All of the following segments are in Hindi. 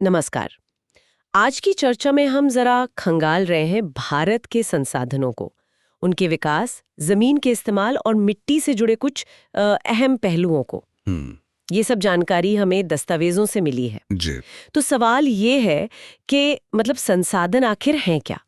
नमस्कार। आज की चर्चा में हम जरा खंगाल रहे हैं भारत के संसाधनों को, उनके विकास, जमीन के इस्तेमाल और मिट्टी से जुड़े कुछ अहम पहलुओं को। हम्म। ये सब जानकारी हमें दस्तावेजों से मिली है। जी। तो सवाल ये है कि मतलब संसाधन आखिर हैं क्या,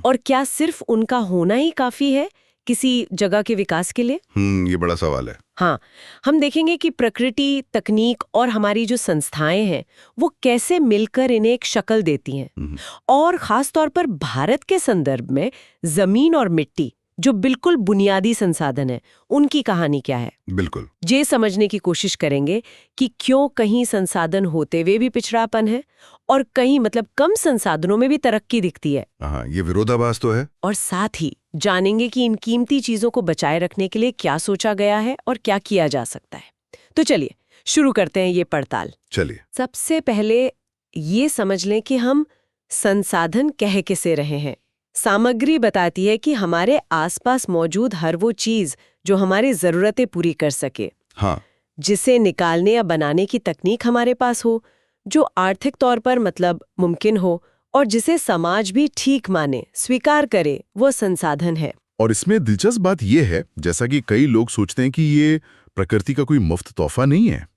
और क्या सिर्फ उनका होना ही काफी है किसी जगह के विकास के लिए? ये बड़ा सवाल है। हाँ, हम देखेंगे कि प्रकृति, तकनीक और हमारी जो संस्थाएं हैं वो कैसे मिलकर इन्हें एक शक्ल देती हैं। और खास तौर पर भारत के संदर्भ में जमीन और मिट्टी, जो बिल्कुल बुनियादी संसाधन है, उनकी कहानी क्या है। बिल्कुल। ये समझने की कोशिश करेंगे कि क्यों कहीं संसाधन होते हुए भी पिछड़ापन है और कहीं मतलब कम संसाधनों में भी तरक्की दिखती है। हाँ, ये विरोधाभास तो है। और साथ ही जानेंगे कि इन कीमती चीजों को बचाए रखने के लिए क्या सोचा गया है और क्या किया जा सकता है। तो चलिए शुरू करते हैं ये पड़ताल। चलिए। सबसे पहले ये समझ लें कि हम संसाधन कह किसे रहे हैं। सामग्री बताती है कि हमारे आसपास मौजूद हर वो चीज जो हमारी जरूरतें पूरी कर सके। हाँ। जिसे निकालने या बनाने की तकनीक हमारे पास हो, जो आर्थिक तौर पर मतलब मुमकिन हो और जिसे समाज भी ठीक माने, स्वीकार करे, वो संसाधन है। और इसमें दिलचस्प बात यह है, जैसा कि कई लोग सोचते हैं कि ये प्रकृति का कोई मुफ्त तोहफा नहीं है।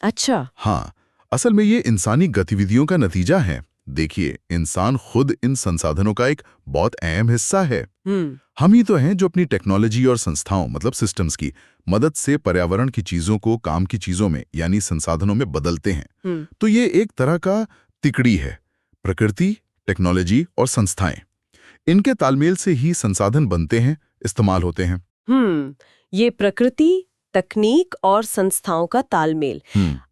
अच्छा। हाँ, असल में ये इंसानी गतिविधियों का नतीजा है। देखिए, इंसान खुद इन संसाधनों का एक बहुत अहम हिस्सा है। हम ही तो हैं जो अपनी टेक्नोलॉजी और संस्थाओं मतलब सिस्टम्स की मदद से पर्यावरण की चीजों को काम की चीजों में यानी संसाधनों में बदलते हैं। तो ये एक तरह का तिकड़ी है, प्रकृति, टेक्नोलॉजी और संस्थाएं। इनके तालमेल से ही संसाधन बनते हैं, इस्तेमाल होते हैं। ये प्रकृति, तकनीक और संस्थाओं का तालमेल।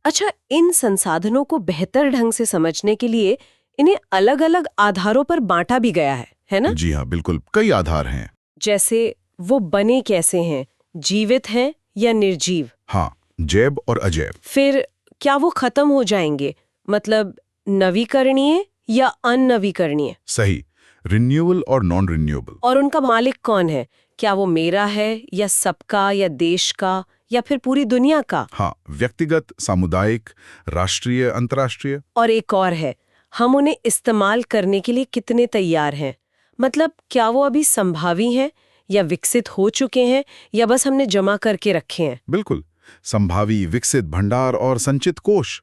अच्छा, इन संसाधनों को बेहतर ढंग से समझने के लिए इन्हें अलग अलग आधारों पर बांटा भी गया है ना? जी हाँ, बिल्कुल। कई आधार हैं। जैसे वो बने कैसे हैं, जीवित हैं या निर्जीव? हाँ, जैव और अजैव। फिर क्या वो खत्म हो जाएंगे, मतलब नवीकरणीय या अननवीकरणीय? सही, रिन्यूएबल और नॉन रिन्यूएबल। और उनका मालिक कौन है? क्या वो मेरा है या सबका या देश का या फिर पूरी दुनिया का? हाँ, व्यक्तिगत, सामुदायिक, राष्ट्रीय, अंतर्राष्ट्रीय। और एक और है, हम उन्हें इस्तेमाल करने के लिए कितने तैयार हैं? मतलब क्या वो अभी संभावी हैं या विकसित हो चुके हैं या बस हमने जमा करके रखे हैं? बिल्कुल, संभावी, विकसित भंडार और संचित कोष।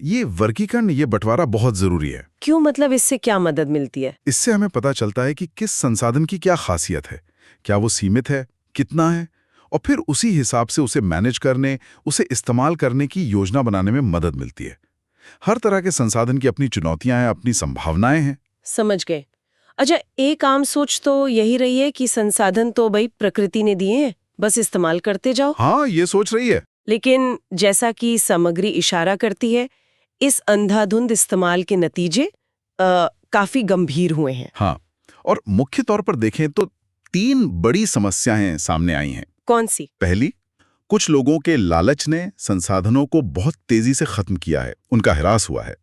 ये वर्गीकरण, ये बंटवारा बहुत जरूरी है। क्यों, मतलब इससे क्या मदद मिलती है? इससे हमें पता चलता है कि किस संसाधन की क्या खासियत है, क्या वो सीमित है, कितना है, और फिर उसी हिसाब से उसे मैनेज करने, उसे इस्तेमाल करने की योजना बनाने में मदद मिलती है। हर तरह के संसाधन की अपनी चुनौतियां हैं, अपनी संभावनाएं हैं। समझ गए। अच्छा, एक आम सोच तो यही रही है कि संसाधन तो भाई प्रकृति ने दिए हैं, बस इस्तेमाल करते जाओ। हाँ, ये सोच रही है। लेकिन जैसा कि सामग्री इशारा करती है, इस अंधाधुंध इस्तेमाल के नतीजे काफी गंभीर हुए हैं। हाँ, और मुख्य तौर पर देखें तो 3 बड़ी समस्याएं सामने आई हैं। कौन सी? पहली, कुछ लोगों के लालच ने संसाधनों को बहुत तेजी से खत्म किया है, उनका ह्रास हुआ है।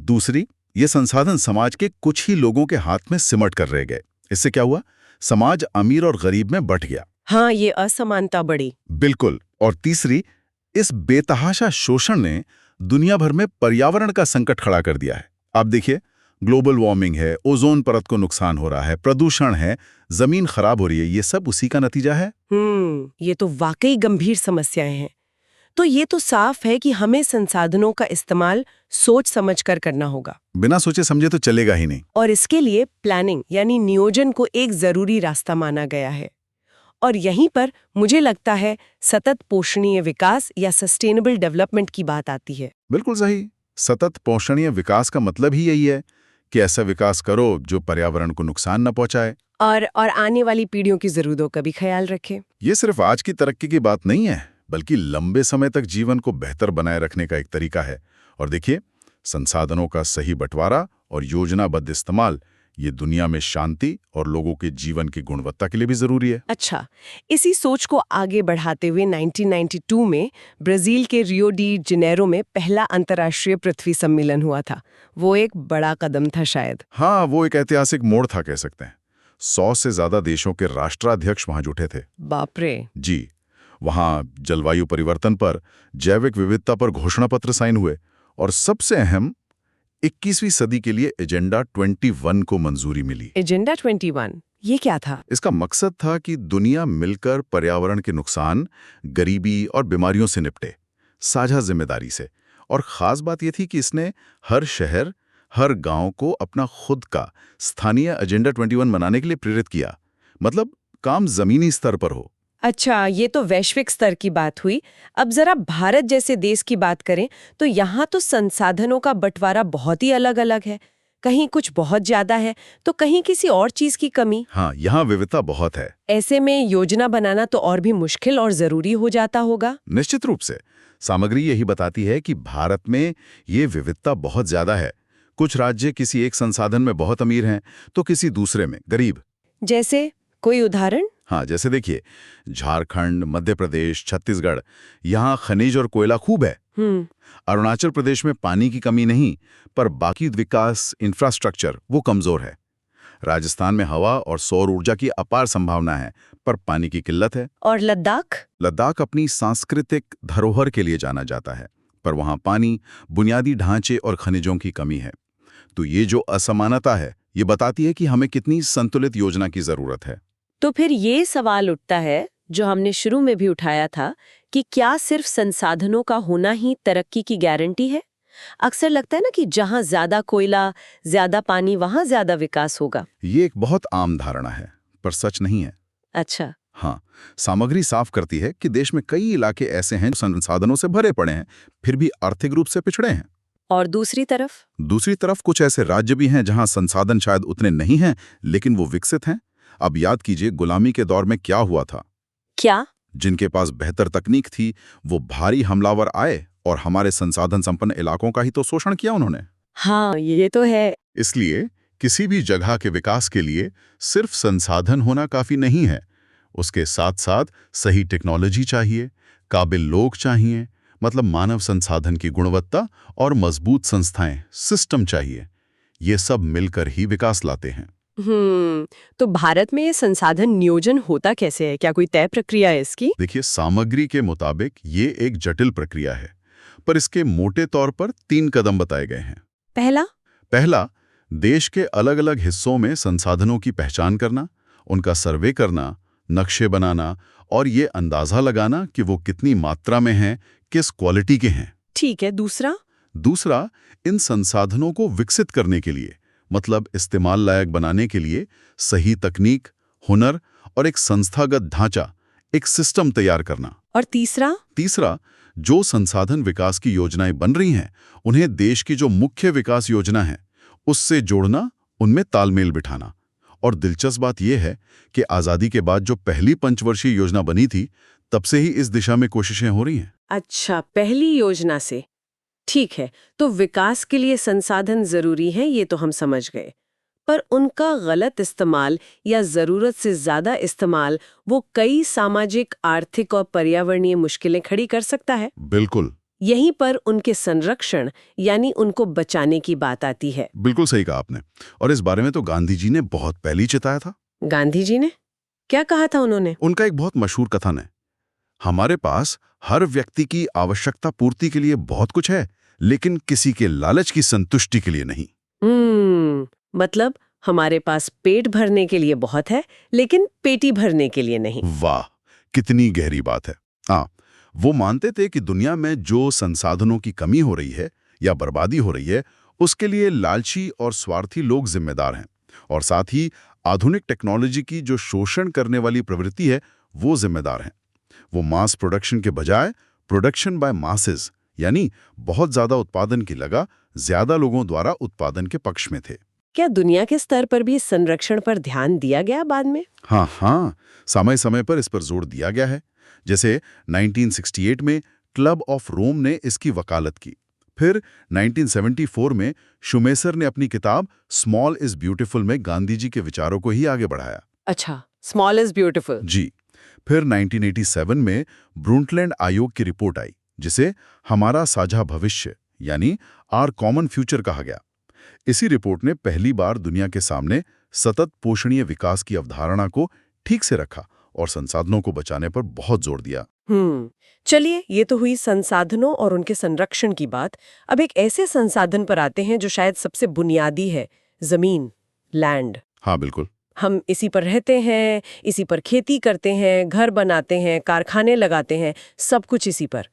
दूसरी, ये संसाधन समाज के कुछ ही लोगों के हाथ में सिमट कर रह गए। इससे क्या हुआ? समाज अमीर और गरीब में बंट गया। हाँ, ये असमानता बढ़ी। बिल्कुल। और तीसरी, इस बेतहाशा शोषण ने दुनिया भर में पर्यावरण का संकट खड़ा कर दिया है। आप देखिए, ग्लोबल वार्मिंग है, ओजोन परत को नुकसान हो रहा है, प्रदूषण है, जमीन खराब हो रही है, ये सब उसी का नतीजा है। ये तो वाकई गंभीर समस्याएं हैं। तो ये तो साफ है कि हमें संसाधनों का इस्तेमाल सोच समझकर करना होगा। बिना सोचे समझे तो चलेगा ही नहीं। और इसके लिए प्लानिंग यानी नियोजन को एक जरूरी रास्ता माना गया है। और यहीं पर मुझे लगता है सतत पोषणीय विकास या सस्टेनेबल डेवलपमेंट की बात आती है। बिल्कुल सही। सतत पोषणीय विकास का मतलब ही यही है कि ऐसा विकास करो जो पर्यावरण को नुकसान न पहुंचाए और आने वाली पीढ़ियों की जरूरतों का भी ख्याल रखे। ये सिर्फ आज की तरक्की की बात नहीं है, बल्कि लंबे समय तक जीवन को बेहतर बनाए रखने का एक तरीका है। और देखिए, संसाधनों का सही बंटवारा और योजनाबद्ध इस्तेमाल ये दुनिया में शांति और लोगों के जीवन की गुणवत्ता के लिए भी जरूरी है। अच्छा, इसी सोच को आगे बढ़ाते हुए 1992 में ब्राजील के रियो डी जनेरो में पहला अंतर्राष्ट्रीय पृथ्वी सम्मेलन हुआ था। वो एक बड़ा कदम था शायद। हाँ, वो एक ऐतिहासिक मोड़ था, कह सकते हैं। 100 से ज्यादा देशों के राष्ट्राध्यक्ष वहां जुटे थे। बाप रे। जी, वहां जलवायु परिवर्तन पर, जैविक विविधता पर घोषणा पत्र साइन हुए और सबसे अहम, 21वीं सदी के लिए एजेंडा 21 को मंजूरी मिली। एजेंडा 21 ये क्या था? इसका मकसद था कि दुनिया मिलकर पर्यावरण के नुकसान, गरीबी और बीमारियों से निपटे, साझा जिम्मेदारी से। और खास बात यह थी कि इसने हर शहर, हर गांव को अपना खुद का स्थानीय एजेंडा 21 बनाने के लिए प्रेरित किया। मतलब काम जमीनी स्तर पर हो। अच्छा, ये तो वैश्विक स्तर की बात हुई। अब जरा भारत जैसे देश की बात करें तो यहाँ तो संसाधनों का बंटवारा बहुत ही अलग-अलग है। कहीं कुछ बहुत ज्यादा है तो कहीं किसी और चीज की कमी। हाँ, यहाँ विविधता बहुत है। ऐसे में योजना बनाना तो और भी मुश्किल और जरूरी हो जाता होगा। निश्चित रूप से। सामग्री यही बताती है कि भारत में ये विविधता बहुत ज्यादा है। कुछ राज्य किसी एक संसाधन में बहुत अमीर हैं तो किसी दूसरे में गरीब। जैसे कोई उदाहरण? हाँ, जैसे देखिए, झारखंड, मध्य प्रदेश, छत्तीसगढ़, यहाँ खनिज और कोयला खूब है। अरुणाचल प्रदेश में पानी की कमी नहीं, पर बाकी विकास इंफ्रास्ट्रक्चर वो कमजोर है। राजस्थान में हवा और सौर ऊर्जा की अपार संभावना है, पर पानी की किल्लत है। और लद्दाख? लद्दाख अपनी सांस्कृतिक धरोहर के लिए जाना जाता है, पर वहाँ पानी, बुनियादी ढांचे और खनिजों की कमी है। तो ये जो असमानता है, ये बताती है कि हमें कितनी संतुलित योजना की जरूरत है। तो फिर ये सवाल उठता है जो हमने शुरू में भी उठाया था कि क्या सिर्फ संसाधनों का होना ही तरक्की की गारंटी है? अक्सर लगता है ना कि जहां ज्यादा कोयला, ज्यादा पानी, वहां ज्यादा विकास होगा। ये एक बहुत आम धारणा है, पर सच नहीं है। अच्छा। हाँ, सामग्री साफ करती है कि देश में कई इलाके ऐसे हैं जो संसाधनों से भरे पड़े हैं, फिर भी आर्थिक रूप से पिछड़े हैं। और दूसरी तरफ कुछ ऐसे राज्य भी हैं जहां संसाधन शायद उतने नहीं हैं, लेकिन वो विकसित हैं। अब याद कीजिए, गुलामी के दौर में क्या हुआ था। क्या? जिनके पास बेहतर तकनीक थी, वो भारी हमलावर आए और हमारे संसाधन संपन्न इलाकों का ही तो शोषण किया उन्होंने। हाँ, ये तो है। इसलिए किसी भी जगह के विकास के लिए सिर्फ संसाधन होना काफी नहीं है। उसके साथ साथ सही टेक्नोलॉजी चाहिए, काबिल लोग चाहिए, मतलब मानव संसाधन की गुणवत्ता और मजबूत संस्थाएं, सिस्टम चाहिए। ये सब मिलकर ही विकास लाते हैं। तो भारत में ये संसाधन नियोजन होता कैसे है? क्या कोई तय प्रक्रिया है इसकी? देखिए, सामग्री के मुताबिक ये एक जटिल प्रक्रिया है, पर इसके मोटे तौर पर 3 कदम बताए गए हैं। पहला, देश के अलग अलग हिस्सों में संसाधनों की पहचान करना, उनका सर्वे करना, नक्शे बनाना और ये अंदाजा लगाना कि वो कितनी मात्रा में हैं, किस क्वालिटी के हैं। ठीक है। दूसरा, इन संसाधनों को विकसित करने के लिए, मतलब इस्तेमाल लायक बनाने के लिए सही तकनीक, हुनर और एक संस्थागत ढांचा, एक सिस्टम तैयार करना। और तीसरा, जो संसाधन विकास की योजनाएं बन रही हैं, उन्हें देश की जो मुख्य विकास योजना है उससे जोड़ना, उनमें तालमेल बिठाना। और दिलचस्प बात यह है कि आज़ादी के बाद जो पहली पंचवर्षीय योजना बनी थी, तब से ही इस दिशा में कोशिशें हो रही हैं। अच्छा, पहली योजना से। ठीक है, तो विकास के लिए संसाधन जरूरी हैं, ये तो हम समझ गए। पर उनका गलत इस्तेमाल या जरूरत से ज्यादा इस्तेमाल वो कई सामाजिक, आर्थिक और पर्यावरणीय मुश्किलें खड़ी कर सकता है। बिल्कुल। यहीं पर उनके संरक्षण यानी उनको बचाने की बात आती है। बिल्कुल सही कहा आपने। और इस बारे में तो गांधी जी ने बहुत पहले चिताया था। गांधी जी ने क्या कहा था उन्होंने? उनका एक बहुत मशहूर कथन है, हमारे पास हर व्यक्ति की आवश्यकता पूर्ति के लिए बहुत कुछ है, लेकिन किसी के लालच की संतुष्टि के लिए नहीं। मतलब हमारे पास पेट भरने के लिए बहुत है, लेकिन पेटी भरने के लिए नहीं। वाह, कितनी गहरी बात है। हाँ, वो मानते थे कि दुनिया में जो संसाधनों की कमी हो रही है या बर्बादी हो रही है, उसके लिए लालची और स्वार्थी लोग जिम्मेदार हैं, और साथ ही आधुनिक टेक्नोलॉजी की जो शोषण करने वाली प्रवृत्ति है, वो जिम्मेदार हैं। वो मास प्रोडक्शन के बजाय प्रोडक्शन बाय मासेस, यानी बहुत ज्यादा उत्पादन की लगा ज्यादा लोगों द्वारा उत्पादन के पक्ष में थे। क्या दुनिया के स्तर पर भी संरक्षण पर ध्यान दिया गया बाद में? हाँ, समय समय पर इस पर जोर दिया गया है। जैसे 1968 में क्लब ऑफ रोम ने इसकी वकालत की। फिर 1974 में शुमेसर ने अपनी किताब स्मॉल इज ब्यूटीफुल में गांधी जी के विचारों को ही आगे बढ़ाया। अच्छा, स्मॉल इज ब्यूटीफुल। जी। फिर 1987 में ब्रुंटलैंड आयोग की रिपोर्ट आई, जिसे हमारा साझा भविष्य यानी आर कॉमन फ्यूचर कहा गया। इसी रिपोर्ट ने पहली बार दुनिया के सामने सतत पोषणीय विकास की अवधारणा को ठीक से रखा और संसाधनों को बचाने पर बहुत जोर दिया। चलिए, ये तो हुई संसाधनों और उनके संरक्षण की बात। अब एक ऐसे संसाधन पर आते हैं जो शायद सबसे बुनियादी है, जमीन, लैंड। हाँ बिल्कुल। हम इसी पर रहते हैं, इसी पर खेती करते हैं, घर बनाते हैं, कारखाने लगाते हैं, सब कुछ इसी पर।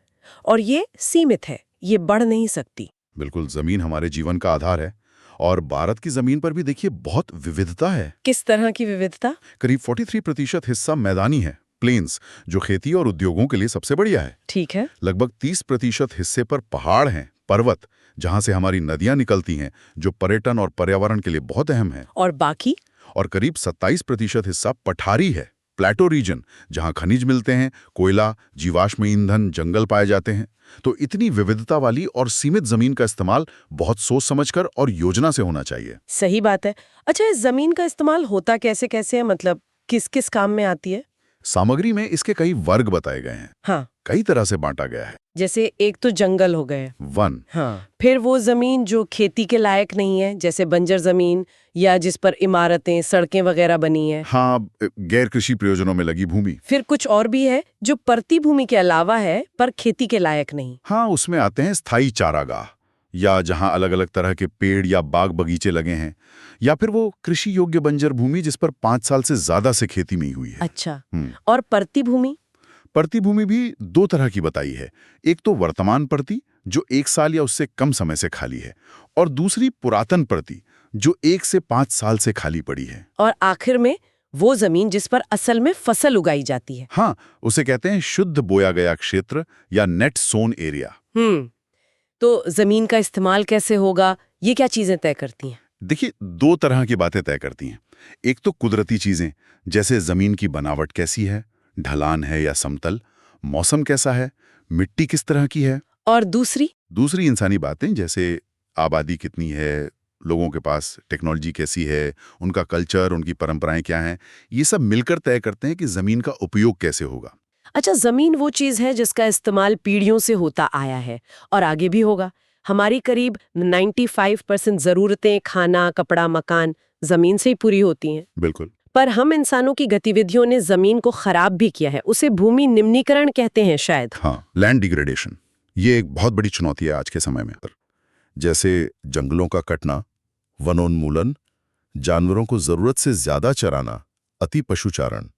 और ये सीमित है, ये बढ़ नहीं सकती। बिल्कुल, जमीन हमारे जीवन का आधार है। और भारत की जमीन पर भी देखिए बहुत विविधता है। किस तरह की विविधता? करीब 43% हिस्सा मैदानी है, प्लेन्स, जो खेती और उद्योगों के लिए सबसे बढ़िया है। ठीक है। लगभग 30% हिस्से पर पहाड़ हैं, पर्वत, जहां से हमारी नदियां निकलती हैं, जो पर्यटन और पर्यावरण के लिए बहुत अहम है। और बाकी? और करीब 27% हिस्सा पठारी है, प्लेटो रीजन, जहां खनिज मिलते हैं, कोयला, जीवाश्म ईंधन, जंगल पाए जाते हैं। तो इतनी विविधता वाली और सीमित जमीन का इस्तेमाल बहुत सोच समझकर और योजना से होना चाहिए। सही बात है। अच्छा, इस जमीन का इस्तेमाल होता कैसे कैसे है, मतलब किस किस काम में आती है? सामग्री में इसके कई वर्ग बताए गए हैं। हाँ। कई तरह से बांटा गया है। जैसे एक तो जंगल हो गए, वन। हाँ। फिर वो जमीन जो खेती के लायक नहीं है, जैसे बंजर जमीन या जिस पर इमारतें, सड़कें वगैरह बनी है। हाँ, गैर कृषि प्रयोजनों में लगी भूमि। फिर कुछ और भी है जो परती भूमि के अलावा है पर खेती के लायक नहीं। हाँ, उसमें आते हैं स्थायी चारागाह, या जहां अलग अलग तरह के पेड़ या बाग बगीचे लगे हैं, या फिर वो कृषि योग्य बंजर भूमि जिस पर 5 साल से ज्यादा से खेती नहीं हुई है। अच्छा। और परती भूमि? परती भूमि भी 2 तरह की बताई है। एक तो वर्तमान परती, जो 1 साल या उससे कम समय से खाली है, और दूसरी पुरातन परती, जो 1 से 5 साल से खाली पड़ी है। और आखिर में वो जमीन जिस पर असल में फसल उगाई जाती है। हाँ, उसे कहते हैं शुद्ध बोया गया क्षेत्र या नेट सोन एरिया। तो जमीन का इस्तेमाल कैसे होगा, ये क्या चीजें तय करती हैं? देखिए, 2 तरह की बातें तय करती हैं। एक तो कुदरती चीजें, जैसे जमीन की बनावट कैसी है, ढलान है या समतल, मौसम कैसा है, मिट्टी किस तरह की है। और दूसरी इंसानी बातें, जैसे आबादी कितनी है, लोगों के पास टेक्नोलॉजी कैसी है, उनका कल्चर, उनकी परंपराएं क्या हैं। ये सब मिलकर तय करते हैं कि जमीन का उपयोग कैसे होगा। अच्छा, जमीन वो चीज है जिसका इस्तेमाल पीढ़ियों से होता आया है और आगे भी होगा। हमारी करीब 95% जरूरतें, खाना, कपड़ा, मकान जमीन से ही पूरी होती हैं। बिल्कुल। पर हम इंसानों की गतिविधियों ने जमीन को खराब भी किया है। उसे भूमि निम्नीकरण कहते हैं शायद। हाँ, लैंड डिग्रेडेशन, ये एक बहुत बड़ी चुनौती है आज के समय में। जैसे जंगलों का कटना, वनोन्मूलन, जानवरों को जरूरत से ज्यादा चराना, अति पशुचारण,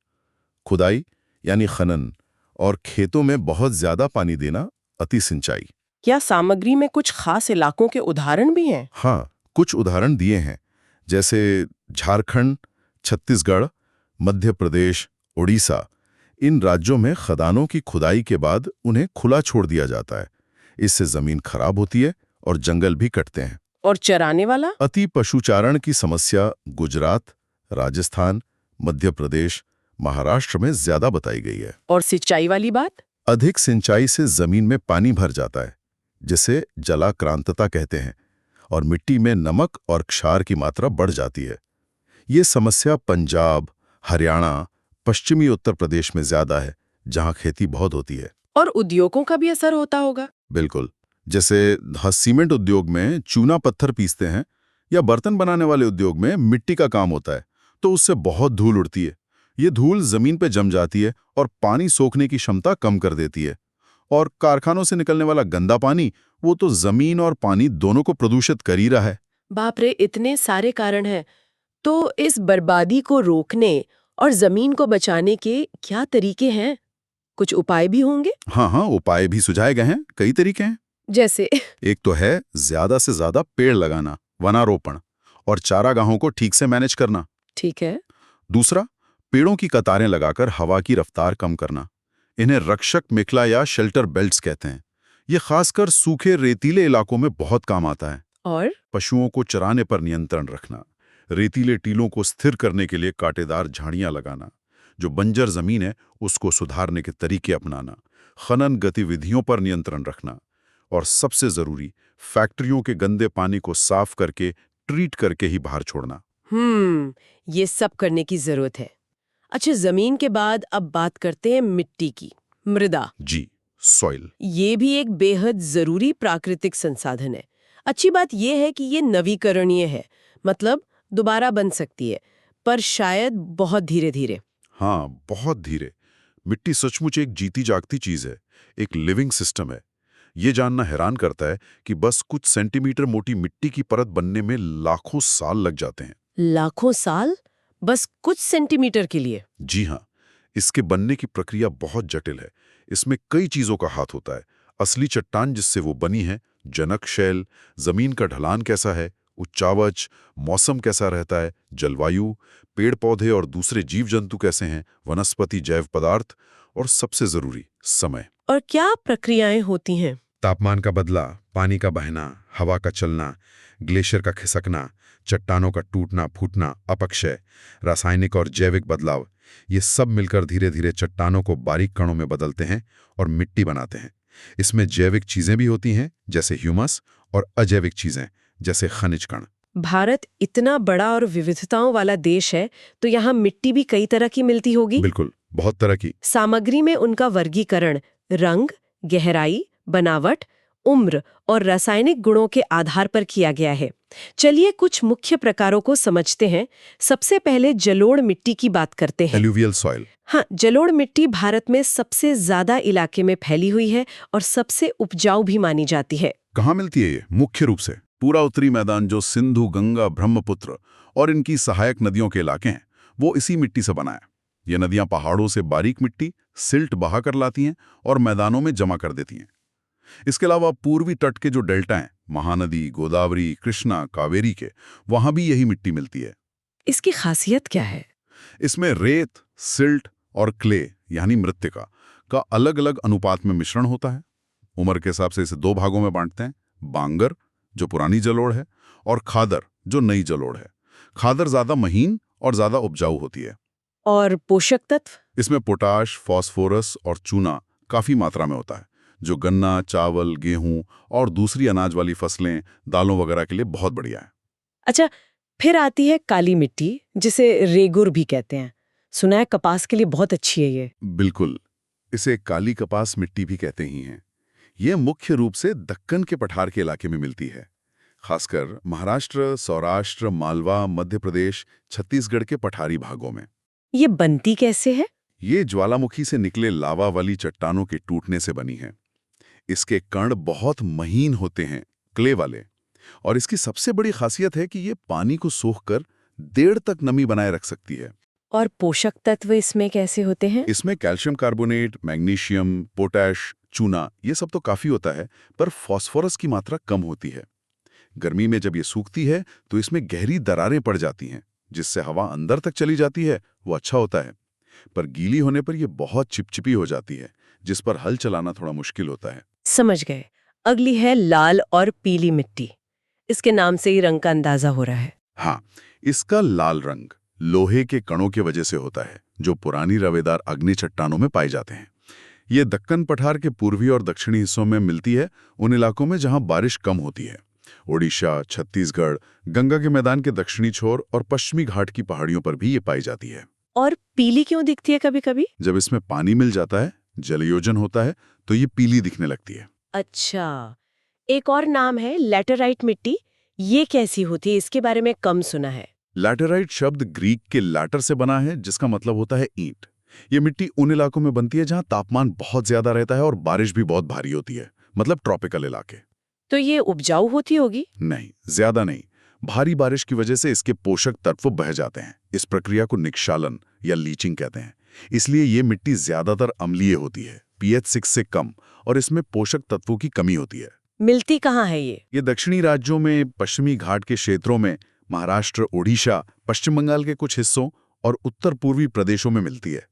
खुदाई यानी खनन, और खेतों में बहुत ज्यादा पानी देना, अति सिंचाई। क्या सामग्री में कुछ खास इलाकों के उदाहरण भी हैं? हाँ, कुछ उदाहरण दिए हैं, जैसे झारखंड, छत्तीसगढ़, मध्य प्रदेश, उड़ीसा। इन राज्यों में खदानों की खुदाई के बाद उन्हें खुला छोड़ दिया जाता है। इससे जमीन खराब होती है और जंगल भी कटते हैं। और चराने वाला? अति पशुचारण की समस्या गुजरात, राजस्थान, मध्य प्रदेश, महाराष्ट्र में ज्यादा बताई गई है। और सिंचाई वाली बात? अधिक सिंचाई से जमीन में पानी भर जाता है, जिसे जलाक्रांतता कहते हैं, और मिट्टी में नमक और क्षार की मात्रा बढ़ जाती है। ये समस्या पंजाब, हरियाणा, पश्चिमी उत्तर प्रदेश में ज्यादा है, जहां खेती बहुत होती है। और उद्योगों का भी असर होता होगा? बिल्कुल। जैसे सीमेंट उद्योग में चूना पत्थर पीसते हैं, या बर्तन बनाने वाले उद्योग में मिट्टी का काम होता है, तो उससे बहुत धूल उड़ती है। ये धूल जमीन पे जम जाती है और पानी सोखने की क्षमता कम कर देती है। और कारखानों से निकलने वाला गंदा पानी, वो तो जमीन और पानी दोनों को प्रदूषित कर ही रहा है। बाप रे, इतने सारे कारण हैं। तो इस बर्बादी को रोकने और जमीन को बचाने के क्या तरीके हैं? कुछ उपाय भी होंगे? हाँ, उपाय भी सुझाए गए हैं। कई तरीके हैं। जैसे? एक तो है ज्यादा से ज्यादा पेड़ लगाना, वनारोपण, और चारागाहों को ठीक से मैनेज करना। ठीक है। दूसरा, पेड़ों की कतारें लगाकर हवा की रफ्तार कम करना। इन्हें रक्षक मेखला या शेल्टर बेल्ट्स कहते हैं। ये खासकर सूखे रेतीले इलाकों में बहुत काम आता है। और पशुओं को चराने पर नियंत्रण रखना, रेतीले टीलों को स्थिर करने के लिए कांटेदार झाड़ियां लगाना, जो बंजर जमीन है उसको सुधारने के तरीके अपनाना, खनन गतिविधियों पर नियंत्रण रखना, और सबसे जरूरी, फैक्ट्रियों के गंदे पानी को साफ करके ट्रीट करके ही बाहर छोड़ना। ये सब करने की जरूरत है। अच्छा, जमीन के बाद अब बात करते हैं मिट्टी की, मृदा। जी, सॉइल। ये भी एक बेहद जरूरी प्राकृतिक संसाधन है। अच्छी बात यह है कि ये नवीकरणीय है, मतलब दोबारा बन सकती है, पर शायद बहुत धीरे धीरे। हाँ, बहुत धीरे। मिट्टी सचमुच एक जीती जागती चीज है, एक लिविंग सिस्टम है। ये जानना हैरान करता है कि बस कुछ सेंटीमीटर मोटी मिट्टी की परत बनने में लाखों साल लग जाते हैं। लाखों साल बस कुछ सेंटीमीटर के लिए? जी हाँ, इसके बनने की प्रक्रिया बहुत जटिल है। इसमें कई चीजों का हाथ होता है। असली चट्टान जिससे वो बनी है, जनक शैल, जमीन का ढलान कैसा है, उच्चावच, मौसम कैसा रहता है, जलवायु, पेड़ पौधे और दूसरे जीव जंतु कैसे हैं, वनस्पति जैव पदार्थ, और सबसे जरूरी समय। और क्या प्रक्रियाएं होती हैं? तापमान का बदला, पानी का बहना, हवा का चलना, ग्लेशियर का खिसकना, चट्टानों का टूटना फूटना, अपक्षय, रासायनिक और जैविक बदलाव, ये सब मिलकर धीरे धीरे चट्टानों को बारीक कणों में बदलते हैं और मिट्टी बनाते हैं। इसमें जैविक चीजें भी होती हैं जैसे ह्यूमस, और अजैविक चीजें जैसे खनिज कण। भारत इतना बड़ा और विविधताओं वाला देश है, तो यहाँ मिट्टी भी कई तरह की मिलती होगी? बिल्कुल, बहुत तरह की। सामग्री में उनका वर्गीकरण रंग, गहराई, बनावट, उम्र और रासायनिक गुणों के आधार पर किया गया है। चलिए कुछ मुख्य प्रकारों को समझते हैं। सबसे पहले जलोढ़ मिट्टी की बात करते हैं। Alluvial soil. हाँ, जलोढ़ मिट्टी भारत में सबसे ज्यादा इलाके में फैली हुई है और सबसे उपजाऊ भी मानी जाती है। कहाँ मिलती है ये? मुख्य रूप से पूरा उत्तरी मैदान जो सिंधु, गंगा, ब्रह्मपुत्र और इनकी सहायक नदियों के इलाके हैं, वो इसी मिट्टी से बना है। ये नदियां पहाड़ों से बारीक मिट्टी, सिल्ट बहा कर लाती हैं और मैदानों में जमा कर देती हैं। इसके अलावा पूर्वी तट के जो डेल्टा हैं, महानदी, गोदावरी, कृष्णा, कावेरी के, वहां भी यही मिट्टी मिलती है। इसकी खासियत क्या है? इसमें रेत, सिल्ट और क्ले यानी मृत्तिका का अलग अलग अनुपात में मिश्रण होता है। उम्र के हिसाब से इसे दो भागों में बांटते हैं, बांगर जो पुरानी जलोढ़ है और खादर जो नई जलोढ़ है। खादर ज्यादा महीन और ज्यादा उपजाऊ होती है। और पोषक तत्व? इसमें पोटाश, फास्फोरस और चूना काफी मात्रा में होता है, जो गन्ना, चावल, गेहूं और दूसरी अनाज वाली फसलें, दालों वगैरह के लिए बहुत बढ़िया है। अच्छा, फिर आती है काली मिट्टी, जिसे रेगुर भी कहते हैं। सुना है कपास के लिए बहुत अच्छी है ये। बिल्कुल, इसे काली कपास मिट्टी भी कहते ही हैं। ये मुख्य रूप से दक्कन के पठार के इलाके में मिलती है, खासकर महाराष्ट्र, सौराष्ट्र, मालवा, मध्य प्रदेश, छत्तीसगढ़ के पठारी भागों में। ये बनती कैसे है? ये ज्वालामुखी से निकले लावा वाली चट्टानों के टूटने से बनी है। इसके कण बहुत महीन होते हैं, क्ले वाले, और इसकी सबसे बड़ी खासियत है कि ये पानी को सोखकर देर तक नमी बनाए रख सकती है। और पोषक तत्व इसमें कैसे होते हैं? इसमें कैल्शियम कार्बोनेट, मैग्नीशियम, पोटैश, चूना, ये सब तो काफी होता है, पर फास्फोरस की मात्रा कम होती है। गर्मी में जब ये सूखती है तो इसमें गहरी दरारें पड़ जाती हैं, जिससे हवा अंदर तक चली जाती है, वो अच्छा होता है। पर गीली होने पर ये बहुत चिपचिपी हो जाती है, जिस पर हल चलाना थोड़ा मुश्किल होता है। समझ गए। अगली है लाल और पीली मिट्टी। इसके नाम से ही रंग का अंदाजा हो रहा है। हाँ, इसका लाल रंग लोहे के कणों की वजह से होता है, जो पुरानी रवेदार अग्नि चट्टानों में पाए जाते हैं। ये दक्कन पठार के पूर्वी और दक्षिणी हिस्सों में मिलती है, उन इलाकों में जहां बारिश कम होती है। ओडिशा, छत्तीसगढ़, गंगा के मैदान के दक्षिणी छोर और पश्चिमी घाट की पहाड़ियों पर भी ये पाई जाती है। और पीली क्यों दिखती है कभी-कभी? जब इसमें पानी मिल जाता है, जलयोजन होता है, तो ये पीली दिखने लगती है। अच्छा, एक और नाम है लैटेराइट मिट्टी। ये कैसी होती है? इसके बारे में कम सुना है। लैटेराइट शब्द ग्रीक के लैटर से बना है, जिसका मतलब होता है ईंट। ये मिट्टी उन इलाकों में बनती है जहां तापमान बहुत ज्यादा रहता है और बारिश भी बहुत भारी होती है, मतलब ट्रॉपिकल इलाके। तो ये उपजाऊ होती होगी? नहीं, ज्यादा नहीं। भारी बारिश की वजह से इसके पोषक तत्व बह जाते हैं। इस प्रक्रिया को निक्षालन या लीचिंग कहते हैं। इसलिए ये मिट्टी ज्यादातर अम्लीय होती है, pH 6 से कम, और इसमें पोषक तत्वों की कमी होती है। मिलती कहाँ है ये? ये दक्षिणी राज्यों में, पश्चिमी घाट के क्षेत्रों में, महाराष्ट्र, ओडिशा, पश्चिम बंगाल के कुछ हिस्सों और उत्तर पूर्वी प्रदेशों में मिलती है।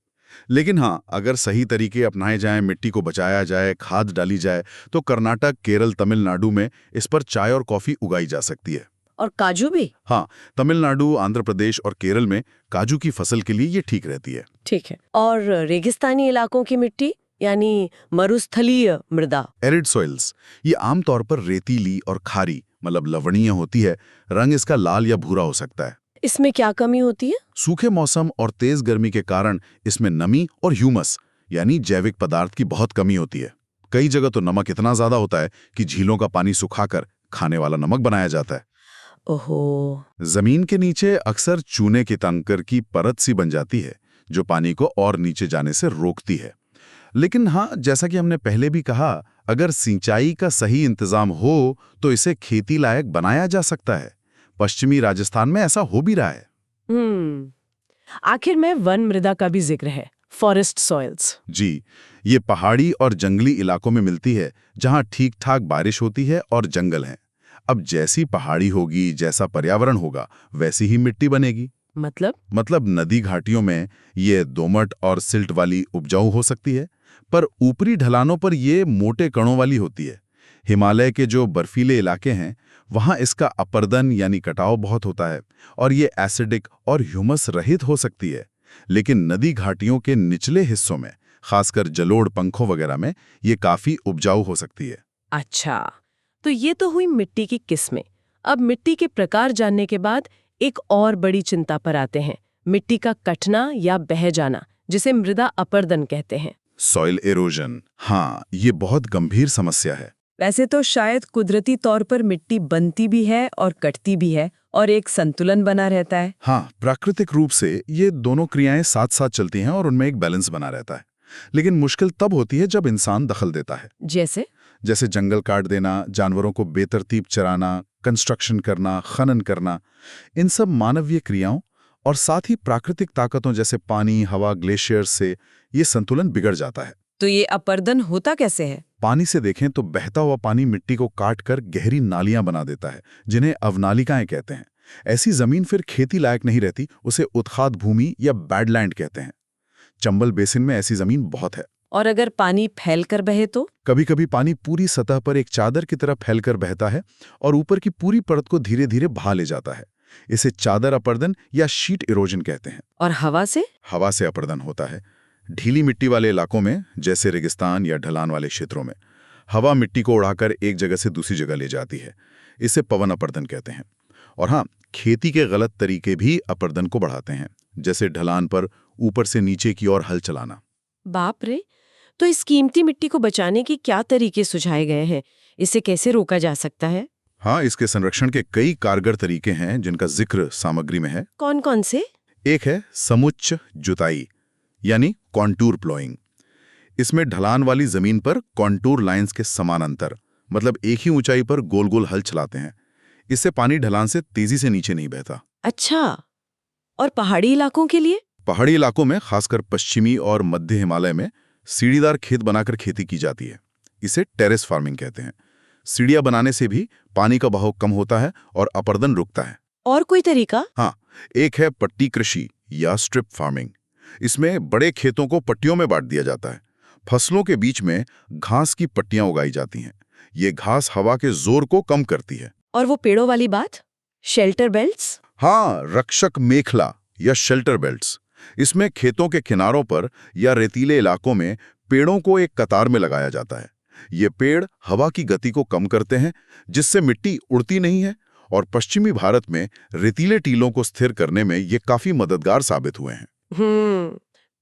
लेकिन हाँ, अगर सही तरीके अपनाए जाएं, मिट्टी को बचाया जाए, खाद डाली जाए, तो कर्नाटक, केरल, तमिलनाडु में इस पर चाय और कॉफी उगाई जा सकती है। और काजू भी? हाँ, तमिलनाडु, आंध्र प्रदेश और केरल में काजू की फसल के लिए ये ठीक रहती है। ठीक है। और रेगिस्तानी इलाकों की मिट्टी, यानी मरुस्थलीय मृदा? एरिड सॉइल्स, ये आमतौर पर रेतीली और खारी, मतलब लवणीय होती है। रंग इसका लाल या भूरा हो सकता है। इसमें क्या कमी होती है? सूखे मौसम और तेज गर्मी के कारण इसमें नमी और ह्यूमस यानी जैविक पदार्थ की बहुत कमी होती है। कई जगह तो नमक इतना ज्यादा होता है कि झीलों का पानी सुखाकर खाने वाला नमक बनाया जाता है। ओहो। जमीन के नीचे अक्सर चूने के कंकर की परत सी बन जाती है, जो पानी को और नीचे जाने से रोकती है। लेकिन हाँ, जैसा कि हमने पहले भी कहा, अगर सिंचाई का सही इंतजाम हो तो इसे खेती लायक बनाया जा सकता है। पश्चिमी राजस्थान में ऐसा हो भी रहा है। आखिर में वन मृदा का भी जिक्र है, फॉरेस्ट सॉइल्स। जी, ये पहाड़ी और जंगली इलाकों में मिलती है, जहां ठीक ठाक बारिश होती है और जंगल हैं। अब जैसी पहाड़ी होगी, जैसा पर्यावरण होगा, वैसी ही मिट्टी बनेगी। मतलब नदी घाटियों में ये दोमट और सिल्ट वाली उपजाऊ हो सकती है, पर ऊपरी ढलानों पर ये मोटे कणों वाली होती है। हिमालय के जो बर्फीले इलाके हैं, वहां इसका अपर्दन यानी कटाव बहुत होता है और ये एसिडिक और ह्यूमस रहित हो सकती है। लेकिन नदी घाटियों के निचले हिस्सों में, खासकर जलोढ़ पंखों वगैरह में, ये काफी उपजाऊ हो सकती है। अच्छा, तो ये तो हुई मिट्टी की किस्में। अब मिट्टी के प्रकार जानने के बाद एक और बड़ी चिंता पर आते हैं, मिट्टी का कटना या बह जाना, जिसे मृदा अपरदन कहते हैं। सॉइल एरोजन, हाँ, ये बहुत गंभीर समस्या है। वैसे तो शायद कुदरती तौर पर मिट्टी बनती भी है और कटती भी है और एक संतुलन बना रहता है। हाँ, प्राकृतिक रूप से ये दोनों क्रियाएं साथ साथ चलती हैं और उनमें एक बैलेंस बना रहता है। लेकिन मुश्किल तब होती है जब इंसान दखल देता है। जैसे जंगल काट देना, जानवरों को बेतरतीब चराना, कंस्ट्रक्शन करना, खनन करना, इन सब मानवीय क्रियाओं और साथ ही प्राकृतिक ताकतों जैसे पानी, हवा, ग्लेशियर से ये संतुलन बिगड़ जाता है। तो ये अपरदन होता कैसे है? पानी से देखें तो बहता हुआ पानी मिट्टी को काट कर गहरी नालियां बना देता है, जिन्हें अवनालिकाएं कहते हैं। ऐसी जमीन फिर खेती लायक नहीं रहती, उसे उत्खाद भूमि या बैडलैंड कहते हैं। चंबल बेसिन में ऐसी जमीन बहुत है। और अगर पानी फैलकर बहे तो? कभी कभी पानी पूरी सतह पर एक चादर की तरह फैलकर बहता है और ऊपर की पूरी परत को धीरे धीरे बहा ले जाता है। इसे चादर अपरदन या शीट इरोजन कहते हैं। और हवा से? हवा से अपरदन होता है। ढीली मिट्टी वाले इलाकों में, जैसे रेगिस्तान या ढलान वाले क्षेत्रों में, हवा मिट्टी को उड़ाकर एक जगह से दूसरी जगह ले जाती है। इसे पवन अपरदन कहते हैं। और हाँ, खेती के गलत तरीके भी अपरदन को बढ़ाते हैं, जैसे ढलान पर ऊपर से नीचे की ओर हल चलाना। बाप रे, तो इस कीमती मिट्टी को बचाने के क्या तरीके सुझाए गए हैं? इसे कैसे रोका जा सकता है? हाँ, इसके संरक्षण के कई कारगर तरीके हैं, जिनका जिक्र सामग्री में है। कौन कौन से? एक है समुच्च जुताई, यानी कॉन्टूर प्लॉइंग। इसमें ढलान वाली जमीन पर कॉन्टूर लाइंस के समानांतर, मतलब एक ही ऊंचाई पर गोल गोल हल चलाते हैं। इससे पानी ढलान से तेजी से नीचे नहीं बहता। अच्छा, और पहाड़ी इलाकों के लिए? पहाड़ी इलाकों में, खासकर पश्चिमी और मध्य हिमालय में, सीढ़ीदार खेत बनाकर खेती की जाती है। इसे टेरेस फार्मिंग कहते हैं। सीढ़ियां बनाने से भी पानी का बहाव कम होता है और अपरदन रुकता है। और कोई तरीका? हाँ, एक है पट्टी कृषि या स्ट्रिप फार्मिंग। इसमें बड़े खेतों को पट्टियों में बांट दिया जाता है। फसलों के बीच में घास की पट्टियां उगाई जाती हैं। ये घास हवा के जोर को कम करती है। और वो पेड़ों वाली बात, शेल्टर बेल्ट्स? हाँ, रक्षक मेखला या शेल्टर बेल्ट्स। इसमें खेतों के किनारों पर या रेतीले इलाकों में पेड़ों को एक कतार में लगाया जाता है। ये पेड़ हवा की गति को कम करते हैं, जिससे मिट्टी उड़ती नहीं है, और पश्चिमी भारत में रेतीले टीलों को स्थिर करने में ये काफी मददगार साबित हुए हैं।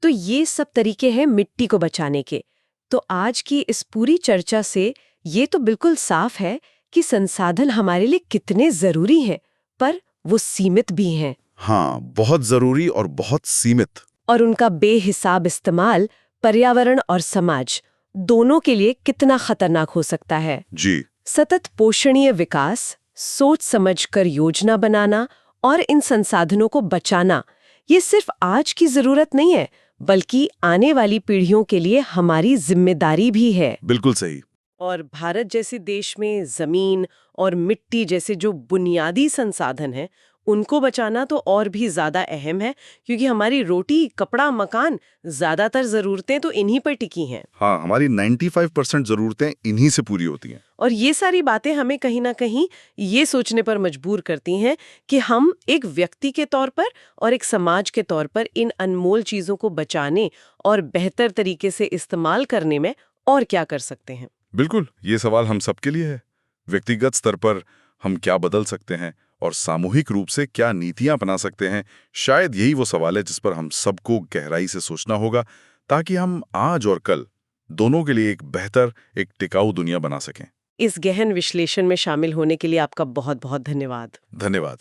तो ये सब तरीके हैं मिट्टी को बचाने के। तो आज की इस पूरी चर्चा से ये तो बिल्कुल साफ है कि संसाधन हमारे लिए कितने जरूरी हैं, पर वो सीमित भी हैं। हाँ, बहुत जरूरी और बहुत सीमित। और उनका बेहिसाब इस्तेमाल पर्यावरण और समाज दोनों के लिए कितना खतरनाक हो सकता है। जी। सतत पोषणीय विकास, सोच समझकर योजना बनाना और इन संसाधनों को बचाना, ये सिर्फ आज की जरूरत नहीं है, बल्कि आने वाली पीढ़ियों के लिए हमारी जिम्मेदारी भी है। बिल्कुल सही। और भारत जैसे देश में जमीन और मिट्टी जैसे जो बुनियादी संसाधन हैं, उनको बचाना तो और भी ज्यादा अहम है, क्योंकि हमारी रोटी, कपड़ा, मकान, ज्यादातर जरूरतें तो इन्हीं पर टिकी हैं। हाँ, हमारी 95% जरूरतें इन्हीं से पूरी होती हैं। और ये सारी बातें हमें कहीं ना कहीं ये सोचने पर मजबूर करती हैं कि हम एक व्यक्ति के तौर पर और एक समाज के तौर पर इन अनमोल चीजों को बचाने और बेहतर तरीके से इस्तेमाल करने में और क्या कर सकते हैं। बिल्कुल, ये सवाल हम सबके लिए है। व्यक्तिगत स्तर पर हम क्या बदल सकते हैं और सामूहिक रूप से क्या नीतियां अपना सकते हैं, शायद यही वो सवाल है जिस पर हम सबको गहराई से सोचना होगा, ताकि हम आज और कल दोनों के लिए एक बेहतर, एक टिकाऊ दुनिया बना सकें। इस गहन विश्लेषण में शामिल होने के लिए आपका बहुत बहुत धन्यवाद। धन्यवाद।